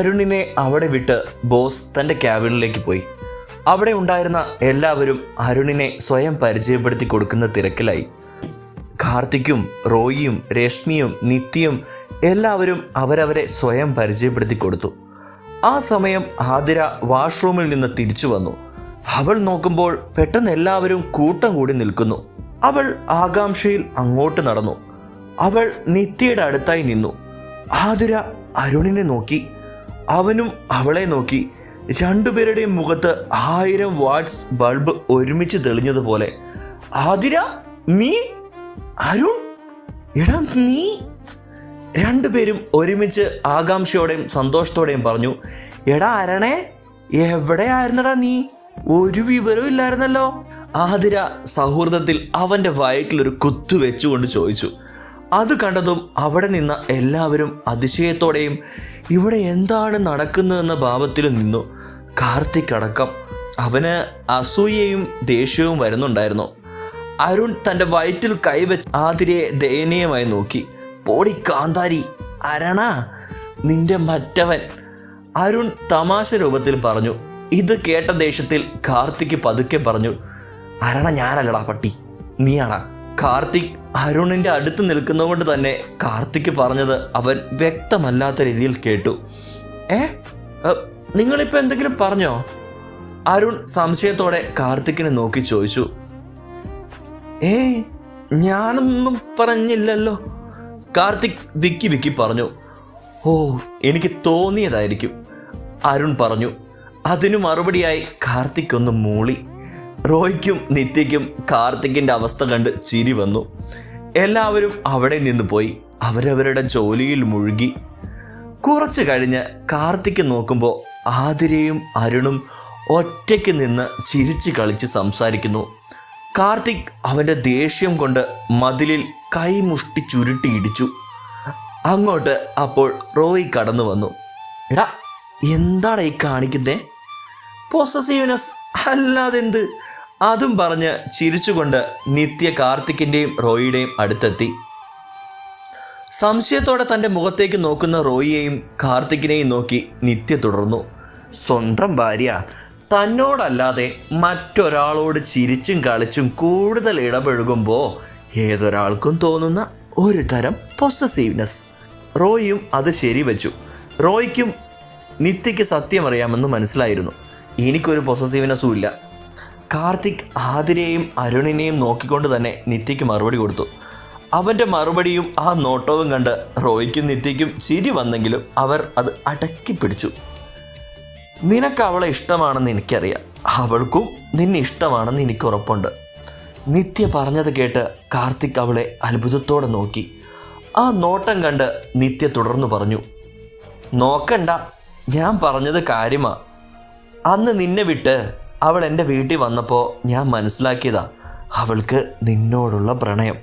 അരുണിനെ അവിടെ വിട്ട് ബോസ് തൻ്റെ ക്യാബിനിലേക്ക് പോയി. അവിടെ ഉണ്ടായിരുന്ന എല്ലാവരും അരുണിനെ സ്വയം പരിചയപ്പെടുത്തി കൊടുക്കുന്ന തിരക്കിലായി. കാർത്തിക്കും റോയിയും രശ്മിയും നിത്യയും എല്ലാവരും അവരവരെ സ്വയം പരിചയപ്പെടുത്തി കൊടുത്തു. ആ സമയം ആതിര വാഷ്റൂമിൽ നിന്ന് തിരിച്ചു വന്നു. അവൾ നോക്കുമ്പോൾ പെട്ടെന്ന് എല്ലാവരും കൂട്ടം കൂടി നിൽക്കുന്നു. അവൾ ആകാംക്ഷയിൽ അങ്ങോട്ട് നടന്നു. അവൾ നിത്യയുടെ അടുത്തായി നിന്നു. ആതിര അരുണിനെ നോക്കി, അവനും അവളെ നോക്കി. രണ്ടുപേരുടെയും മുഖത്ത് 1000 വാട്ട്സ് ബൾബ് ഒരുമിച്ച് തെളിഞ്ഞതുപോലെ. ആതിര, നീ? അരുൺ, എടാ നീ? രണ്ടുപേരും ഒരുമിച്ച് ആകാംക്ഷയോടെയും സന്തോഷത്തോടെയും പറഞ്ഞു, എടാ അരണേ, എവിടെയായിരുന്നടാ നീ? ഒരു വിവരവും ഇല്ലായിരുന്നല്ലോ. ആതിര സൗഹൃദത്തിൽ അവൻ്റെ വയറ്റിലൊരു കുത്തു വെച്ചുകൊണ്ട് ചോദിച്ചു. അത് കണ്ടതും അവിടെ നിന്ന എല്ലാവരും അതിശയത്തോടെയും ഇവിടെ എന്താണ് നടക്കുന്നതെന്ന ഭാവത്തിലും നിന്നു. കാർത്തിക് അടക്കം. അവന് അസൂയയും ദേഷ്യവും വരുന്നുണ്ടായിരുന്നു. അരുൺ തൻ്റെ വയറ്റിൽ കൈവച്ച് ആതിരയെ ദയനീയമായി നോക്കി. പോടി കാന്താരി, അരണ നിന്റെ മറ്റവൻ, അരുൺ തമാശ രൂപത്തിൽ പറഞ്ഞു. ഇത് കേട്ട ദേഷ്യത്തിൽ കാർത്തിക് പതുക്കെ പറഞ്ഞു, അരണ ഞാനല്ലടാ പട്ടി, നീയാണാ. കാർത്തിക് അരുണിൻ്റെ അടുത്ത് നിൽക്കുന്നതുകൊണ്ട് തന്നെ കാർത്തിക് പറഞ്ഞത് അവൻ വ്യക്തമല്ലാത്ത രീതിയിൽ കേട്ടു. നിങ്ങളിപ്പോൾ എന്തെങ്കിലും പറഞ്ഞോ? അരുൺ സംശയത്തോടെ കാർത്തിക്കിനെ നോക്കി ചോദിച്ചു. ഞാനൊന്നും പറഞ്ഞില്ലല്ലോ, കാർത്തിക് വിക്കി പറഞ്ഞു. ഓ, എനിക്ക് തോന്നിയതായിരിക്കും, അരുൺ പറഞ്ഞു. അതിനു മറുപടിയായി കാർത്തിക് ഒന്ന് മൂളി. റോയ്ക്കും നിത്യയ്ക്കും കാർത്തിക്കിൻ്റെ അവസ്ഥ കണ്ട് ചിരി വന്നു. എല്ലാവരും അവിടെ നിന്ന് പോയി അവരവരുടെ ജോലിയിൽ മുഴുകി. കുറച്ച് കഴിഞ്ഞ് കാർത്തിക് നോക്കുമ്പോൾ ആതിരയും അരുണും ഒറ്റയ്ക്ക് നിന്ന് ചിരിച്ച് കളിച്ച് സംസാരിക്കുന്നു. കാർത്തിക് അവൻ്റെ ദേഷ്യം കൊണ്ട് മതിലിൽ കൈമുഷ്ടി ചുരുട്ടി ഇടിച്ചു. അങ്ങോട്ട് അപ്പോൾ റോയ് കടന്നു വന്നു. എടാ, എന്താണ് ഈ കാണിക്കുന്നേ? പൊസസീവ്നെസ് അല്ലാതെന്ത്? അതും പറഞ്ഞ് ചിരിച്ചുകൊണ്ട് നിത്യ കാർത്തിക്കിൻ്റെയും റോയിയുടെയും അടുത്തെത്തി. സംശയത്തോടെ തൻ്റെ മുഖത്തേക്ക് നോക്കുന്ന റോയിയെയും കാർത്തിക്കിനെയും നോക്കി നിത്യ തുടർന്നു. സ്വന്തം ഭാര്യ തന്നോടല്ലാതെ മറ്റൊരാളോട് ചിരിച്ചും കളിച്ചും കൂടുതൽ ഇടപഴകുമ്പോൾ ഏതൊരാൾക്കും തോന്നുന്ന ഒരു തരം പൊസസീവ്നെസ്. റോയിയും അത് ശരിവെച്ചു. റോയ്ക്കും നിത്യയ്ക്ക് സത്യമറിയാമെന്ന് മനസ്സിലായിരുന്നു. എനിക്കൊരു പൊസസീവ്നെസ്സും ഇല്ല. കാർത്തിക് ആതിരയെയും അരുണിനെയും നോക്കിക്കൊണ്ട് തന്നെ നിത്യയ്ക്ക് മറുപടി കൊടുത്തു. അവൻ്റെ മറുപടിയും ആ നോട്ടവും കണ്ട് റോയ്ക്കും നിത്യയ്ക്കും ചിരി വന്നെങ്കിലും അവർ അത് അടക്കി പിടിച്ചു. നിനക്ക് അവളെ ഇഷ്ടമാണെന്ന് എനിക്കറിയാം, അവൾക്കും നിന്നെ ഇഷ്ടമാണെന്ന് എനിക്ക് ഉറപ്പുണ്ട്. നിത്യ പറഞ്ഞത് കേട്ട് കാർത്തിക് അവളെ അത്ഭുതത്തോടെ നോക്കി. ആ നോട്ടം കണ്ട് നിത്യ തുടർന്നു പറഞ്ഞു, നോക്കണ്ട, ഞാൻ പറഞ്ഞത് കാര്യമാ. അന്ന് നിന്നെ വിട്ട് അവൾ എൻ്റെ വീട്ടിൽ വന്നപ്പോൾ ഞാൻ മനസ്സിലാക്കിയതാ അവൾക്ക് നിന്നോടുള്ള പ്രണയം.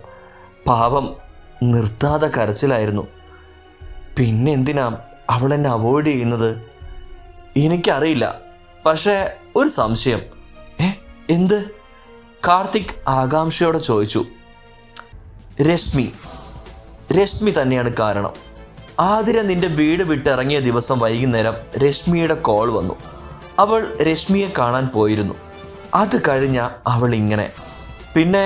പാവം, നിർത്താതെ കരച്ചിലായിരുന്നു. പിന്നെ എന്തിനാ അവൾ എന്നെ അവോയ്ഡ് ചെയ്യുന്നത്? എനിക്കറിയില്ല, പക്ഷേ ഒരു സംശയം. എന്ത്? കാർത്തിക് ആകാംക്ഷയോടെ ചോദിച്ചു. രശ്മി തന്നെയാണ് കാരണം. ആതിര നിന്റെ വീട് വിട്ടിറങ്ങിയ ദിവസം വൈകുന്നേരം രശ്മിയുടെ കോൾ വന്നു. അവൾ രശ്മിയെ കാണാൻ പോയിരുന്നു. അത് കഴിഞ്ഞ അവൾ ഇങ്ങനെ. പിന്നെ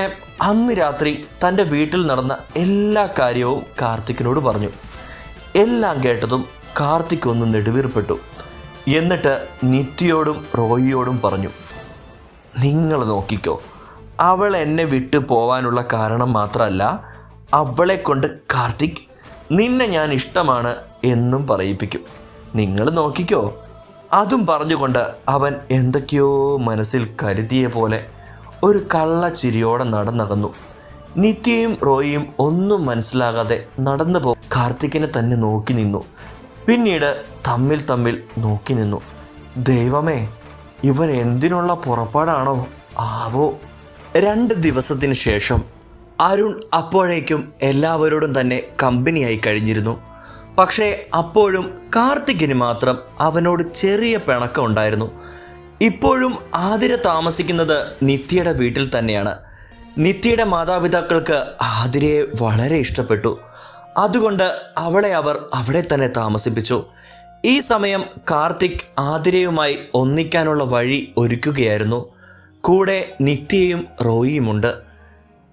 അന്ന് രാത്രി തൻ്റെ വീട്ടിൽ നടന്ന എല്ലാ കാര്യവും കാർത്തിക്കിനോട് പറഞ്ഞു. എല്ലാം കേട്ടതും കാർത്തിക് ഒന്ന് നെടുവീർപ്പെട്ടു. എന്നിട്ട് നിത്യയോടും റോയിയോടും പറഞ്ഞു, നിങ്ങൾ നോക്കിക്കോ, അവൾ എന്നെ വിട്ടു പോവാനുള്ള കാരണം മാത്രമല്ല, അവളെ കൊണ്ട് കാർത്തിക് നിന്നെ ഞാൻ ഇഷ്ടമാണ് എന്നും പറയിപ്പിക്കും. നിങ്ങൾ നോക്കിക്കോ. അതും പറഞ്ഞുകൊണ്ട് അവൻ എന്തൊക്കെയോ മനസ്സിൽ കരുതിയ പോലെ ഒരു കള്ളച്ചിരിയോടെ നടന്നകന്നു. നിത്യയും റോയിയും ഒന്നും മനസ്സിലാകാതെ നടന്നു കാർത്തിക്കിനെ തന്നെ നോക്കി നിന്നു. പിന്നീട് തമ്മിൽ നോക്കി നിന്നു. ദൈവമേ, ഇവൻ എന്തിനുള്ള പുറപ്പാടാണോ ആവോ? 2 ദിവസത്തിന് ശേഷം അരുൺ അപ്പോഴേക്കും എല്ലാവരോടും തന്നെ കമ്പനിയായി കഴിഞ്ഞിരുന്നു. പക്ഷേ അപ്പോഴും കാർത്തിക്കിന് മാത്രം അവനോട് ചെറിയ പിണക്കം ഉണ്ടായിരുന്നു. ഇപ്പോഴും ആതിര താമസിക്കുന്നത് നിത്യയുടെ വീട്ടിൽ തന്നെയാണ്. നിത്യയുടെ മാതാപിതാക്കൾക്ക് ആതിരയെ വളരെ ഇഷ്ടപ്പെട്ടു. അതുകൊണ്ട് അവളെ അവർ അവിടെ തന്നെ താമസിപ്പിച്ചു. ഈ സമയം കാർത്തിക് ആതിരയുമായി ഒന്നിക്കാനുള്ള വഴി ഒരുക്കുകയായിരുന്നു. കൂടെ നിത്യയും റോയിയുമുണ്ട്.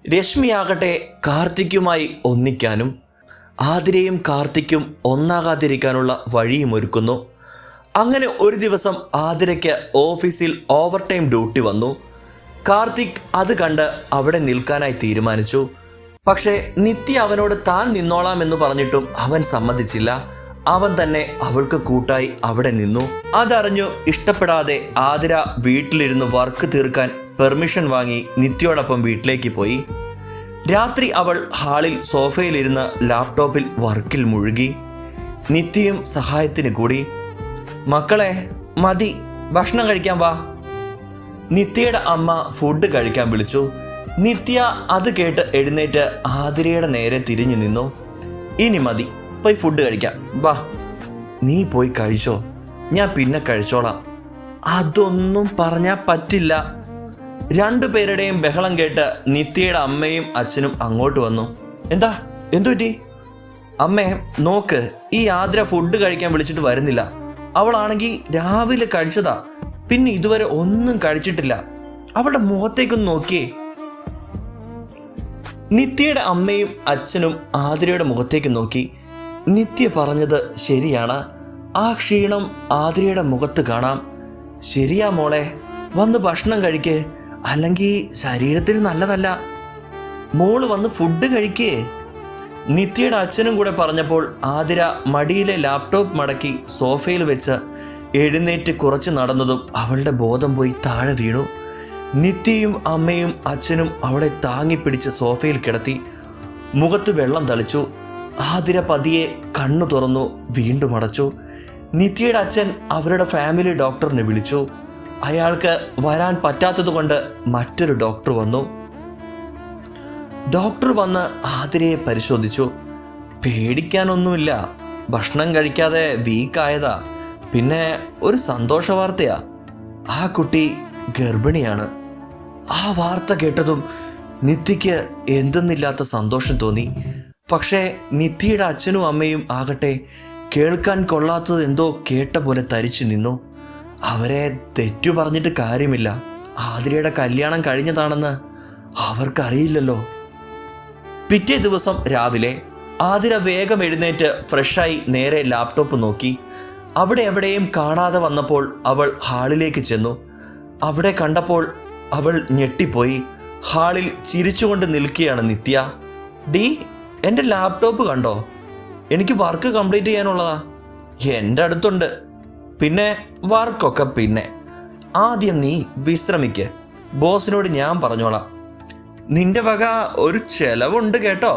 രശ്മിയാകട്ടെ കാർത്തിക്കുമായി ഒന്നിക്കാനും ആതിരയും കാർത്തിക്കും ഒന്നാകാതിരിക്കാനുള്ള വഴിയും ഒരുക്കുന്നു. അങ്ങനെ ഒരു ദിവസം ആതിരയ്ക്ക് ഓഫീസിൽ ഓവർ ടൈം ഡ്യൂട്ടി വന്നു. കാർത്തിക് അത് കണ്ട് അവിടെ നിൽക്കാനായി തീരുമാനിച്ചു. പക്ഷേ നിത്യ അവനോട് താൻ നിന്നോളാം എന്ന് പറഞ്ഞിട്ടും അവൻ സമ്മതിച്ചില്ല. അവൻ തന്നെ അവൾക്ക് കൂട്ടായി അവിടെ നിന്നു. അതറിഞ്ഞു ഇഷ്ടപ്പെടാതെ ആതിര വീട്ടിലിരുന്ന് വർക്ക് തീർക്കാൻ പെർമിഷൻ വാങ്ങി നിത്യയോടൊപ്പം വീട്ടിലേക്ക് പോയി. രാത്രി അവൾ ഹാളിൽ സോഫയിലിരുന്ന് ലാപ്ടോപ്പിൽ വർക്കിൽ മുഴുകി. നിത്യയും സഹായത്തിന് കൂടി. മക്കളെ മതി, ഭക്ഷണം കഴിക്കാൻ വാ. നിത്യയുടെ അമ്മ ഫുഡ് കഴിക്കാൻ വിളിച്ചു. നിത്യ അത് കേട്ട് എഴുന്നേറ്റ് ആതിരയുടെ നേരെ തിരിഞ്ഞു നിന്നു. ഇനി മതി, പോയി ഫുഡ് കഴിക്കാം, വാ. നീ പോയി കഴിച്ചോ, ഞാൻ പിന്നെ കഴിച്ചോളാം. അതൊന്നും പറഞ്ഞാൽ പറ്റില്ല. രണ്ടുപേരുടെയും ബഹളം കേട്ട് നിത്യയുടെ അമ്മയും അച്ഛനും അങ്ങോട്ട് വന്നു. എന്തു പറ്റി? അമ്മേ നോക്ക്, ഈ ആതിര ഫുഡ് കഴിക്കാൻ വിളിച്ചിട്ട് വരുന്നില്ല. അവളാണെങ്കിൽ രാവിലെ കഴിച്ചതാ, പിന്നെ ഇതുവരെ ഒന്നും കഴിച്ചിട്ടില്ല. അവളുടെ മുഖത്തേക്കൊന്ന് നോക്കിയേ. നിത്യയുടെ അമ്മയും അച്ഛനും ആതിരയുടെ മുഖത്തേക്ക് നോക്കി. നിത്യ പറഞ്ഞത് ശരിയാണ്. ആ ക്ഷീണം ആതിരയുടെ മുഖത്ത് കാണാം. ശരിയാ മോളെ, വന്ന് ഭക്ഷണം കഴിക്കേ, അല്ലെങ്കിൽ ശരീരത്തിന് നല്ലതല്ല. മോള് വന്ന് ഫുഡ് കഴിക്കേ. നിത്യയുടെ അച്ഛനും കൂടെ പറഞ്ഞപ്പോൾ ആതിര മടിയിലെ ലാപ്ടോപ്പ് മടക്കി സോഫയിൽ വെച്ച് എഴുന്നേറ്റ് കുറച്ച് നടന്നതും അവളുടെ ബോധം പോയി താഴെ വീണു. നിത്യയും അമ്മയും അച്ഛനും അവളെ താങ്ങിപ്പിടിച്ച് സോഫയിൽ കിടത്തി. മുഖത്ത് വെള്ളം തളിച്ചു. ആതിര പതിയെ കണ്ണു തുറന്നു വീണ്ടും അടച്ചു. നിത്യയുടെ അച്ഛൻ അവരുടെ ഫാമിലി ഡോക്ടറിനെ വിളിച്ചു. അയാൾക്ക് വരാൻ പറ്റാത്തതുകൊണ്ട് മറ്റൊരു ഡോക്ടർ വന്നു. ഡോക്ടർ വന്ന് ആതിരയെ പരിശോധിച്ചു. പേടിക്കാനൊന്നുമില്ല, ഭക്ഷണം കഴിക്കാതെ വീക്കായതാ. പിന്നെ ഒരു സന്തോഷ വാർത്തയാ, ആ കുട്ടി ഗർഭിണിയാണ്. ആ വാർത്ത കേട്ടതും നിത്യയ്ക്ക് എന്തെന്നില്ലാത്ത സന്തോഷം തോന്നി. പക്ഷേ നിത്യയുടെ അച്ഛനും അമ്മയും ആകട്ടെ കേൾക്കാൻ കൊള്ളാത്തത് എന്തോ കേട്ട പോലെ തരിച്ചു നിന്നു. അവരെ തെറ്റു പറഞ്ഞിട്ട് കാര്യമില്ല. ആതിരയുടെ കല്യാണം കഴിഞ്ഞതാണെന്ന് അവർക്കറിയില്ലല്ലോ. പിറ്റേ ദിവസം രാവിലെ ആതിര വേഗം എഴുന്നേറ്റ് ഫ്രഷായി നേരെ ലാപ്ടോപ്പ് നോക്കി. അവിടെ എവിടെയും കാണാതെ വന്നപ്പോൾ അവൾ ഹാളിലേക്ക് ചെന്നു. അവിടെ കണ്ടപ്പോൾ അവൾ ഞെട്ടിപ്പോയി. ഹാളിൽ ചിരിച്ചുകൊണ്ട് നിൽക്കുകയാണ് നിത്യ. ഡി, എൻ്റെ ലാപ്ടോപ്പ് കണ്ടോ? എനിക്ക് വർക്ക് കംപ്ലീറ്റ് ചെയ്യാനുള്ളതാ. എൻ്റെ അടുത്തുണ്ട്. പിന്നെ വർക്കൊക്കെ പിന്നെ. ആദ്യം നീ വിശ്രമിക്ക്, ബോസിനോട് ഞാൻ പറഞ്ഞോളാം. നിന്റെ വക ഒരു ചെലവുണ്ട് കേട്ടോ.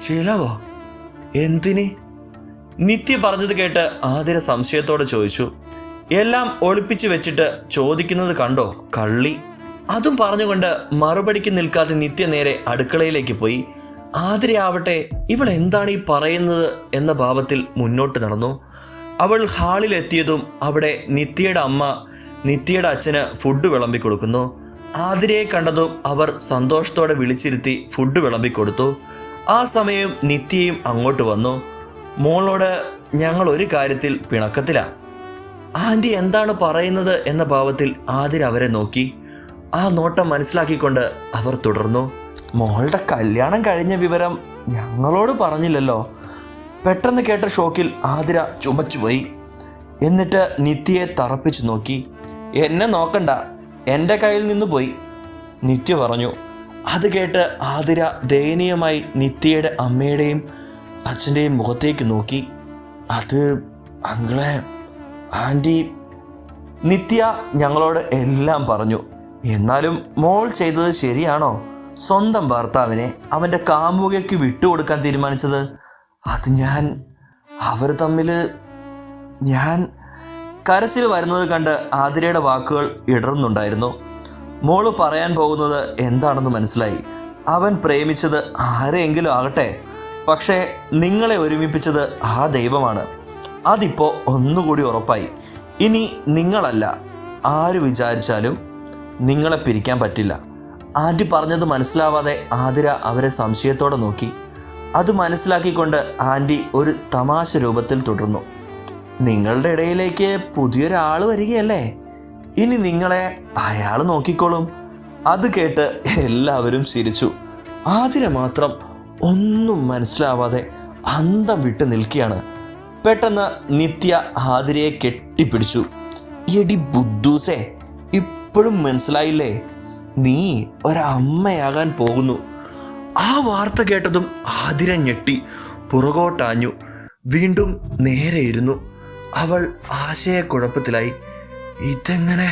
ചിലവോ? എന്തിന്? നിത്യ പറഞ്ഞത് കേട്ട് ആതിര സംശയത്തോടെ ചോദിച്ചു. എല്ലാം ഒളിപ്പിച്ച് വെച്ചിട്ട് ചോദിക്കുന്നത് കണ്ടോ കള്ളി. അതും പറഞ്ഞുകൊണ്ട് മറുപടിക്ക് നിൽക്കാതെ നിത്യ നേരെ അടുക്കളയിലേക്ക് പോയി. ആതിരയാവട്ടെ ഇവൾ എന്താണ് ഈ പറയുന്നത് എന്ന ഭാവത്തിൽ മുന്നോട്ട് നടന്നു. അവൾ ഹാളിലെത്തിയതും അവിടെ നിത്യയുടെ അമ്മ നിത്യയുടെ അച്ഛന് ഫുഡ് വിളമ്പിക്കൊടുക്കുന്നു. ആതിരയെ കണ്ടതും അവർ സന്തോഷത്തോടെ വിളിച്ചിരുത്തി ഫുഡ് വിളമ്പിക്കൊടുത്തു. ആ സമയം നിത്യയും അങ്ങോട്ട് വന്നു. മോളോട് ഞങ്ങൾ ഒരു കാര്യത്തിൽ പിണക്കത്തിലാണ്. ആൻറ്റി എന്താണ് പറയുന്നത് എന്ന ഭാവത്തിൽ ആതിര അവരെ നോക്കി. ആ നോട്ടം മനസ്സിലാക്കിക്കൊണ്ട് അവർ തുടർന്നു. മോളുടെ കല്യാണം കഴിഞ്ഞ വിവരം ഞങ്ങളോട് പറഞ്ഞില്ലല്ലോ. പെട്ടെന്ന് കേട്ട ഷോക്കിൽ ആതിര ചുമച്ചുപോയി. എന്നിട്ട് നിത്യയെ തറപ്പിച്ചു നോക്കി. എന്നെ നോക്കണ്ട, എൻ്റെ കയ്യിൽ നിന്ന് പോയി, നിത്യ പറഞ്ഞു. അത് കേട്ട് ആതിര ദയനീയമായി നിത്യയുടെ അമ്മയുടെയും അച്ഛൻ്റെയും മുഖത്തേക്ക് നോക്കി. അത് അങ്കിളെ, ആൻറ്റി. നിത്യ ഞങ്ങളോട് എല്ലാം പറഞ്ഞു. എന്നാലും മോൾ ചെയ്തത് ശരിയാണോ? സ്വന്തം ഭർത്താവിനെ അവൻ്റെ കാമുകയ്ക്ക് വിട്ടുകൊടുക്കാൻ തീരുമാനിച്ചത്? അത് അവർ തമ്മിൽ ഞാൻ കരച്ചിൽ വരുന്നത് കണ്ട് ആതിരയുടെ വാക്കുകൾ ഇടറുന്നുണ്ടായിരുന്നു. മോള് പറയാൻ പോകുന്നത് എന്താണെന്ന് മനസ്സിലായി. അവൻ പ്രേമിച്ചത് ആരെയെങ്കിലും ആകട്ടെ, പക്ഷേ നിങ്ങളെ ഒരുമിപ്പിച്ചത് ആ ദൈവമാണ്. അതിപ്പോൾ ഒന്നുകൂടി ഉറപ്പായി. ഇനി നിങ്ങളല്ല, ആര് വിചാരിച്ചാലും നിങ്ങളെ പിരിക്കാൻ പറ്റില്ല. ആൻറ്റി പറഞ്ഞത് മനസ്സിലാവാതെ ആതിര അവരെ സംശയത്തോടെ നോക്കി. അത് മനസ്സിലാക്കിക്കൊണ്ട് ആൻറ്റി ഒരു തമാശ രൂപത്തിൽ തുടർന്നു. നിങ്ങളുടെ ഇടയിലേക്ക് പുതിയൊരാൾ വരികയല്ലേ, ഇനി നിങ്ങളെ അയാൾ നോക്കിക്കോളും. അത് കേട്ട് എല്ലാവരും ചിരിച്ചു. ആതിര മാത്രം ഒന്നും മനസ്സിലാവാതെ അന്തം വിട്ട് നിൽക്കുകയാണ്. പെട്ടെന്ന് നിത്യ ആതിരയെ കെട്ടിപ്പിടിച്ചു. എടി ബുദ്ധൂസേ, ഇപ്പോഴും മനസ്സിലായില്ലേ? നീ ഒരമ്മയാകാൻ പോകുന്നു. ആ വാർത്ത കേട്ടതും ആതിര ഞെട്ടി പുറകോട്ടാഞ്ഞു. വീണ്ടും നേരെ ഇരുന്നു. അവൾ ആശയക്കുഴപ്പത്തിലായി. ഇതെങ്ങനെ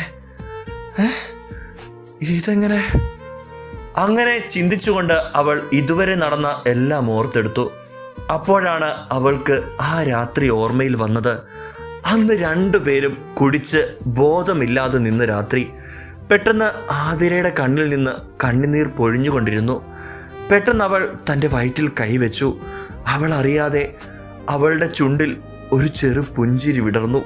അങ്ങനെ ചിന്തിച്ചുകൊണ്ട് അവൾ ഇതുവരെ നടന്ന എല്ലാം ഓർത്തെടുത്തു. അപ്പോഴാണ് അവൾക്ക് ആ രാത്രി ഓർമ്മയിൽ വന്നത്. അന്ന് രണ്ടുപേരും കുടിച്ച് ബോധമില്ലാതെ നിന്ന രാത്രി. പെട്ടെന്ന് ആതിരയുടെ കണ്ണിൽ നിന്ന് കണ്ണുനീർ പൊഴിഞ്ഞുകൊണ്ടിരുന്നു. പെട്ടെന്ന് അവൾ തൻ്റെ വയറ്റിൽ കൈവച്ചു. അവൾ അറിയാതെ അവളുടെ ചുണ്ടിൽ ഒരു ചെറു പുഞ്ചിരി വിടർന്നു.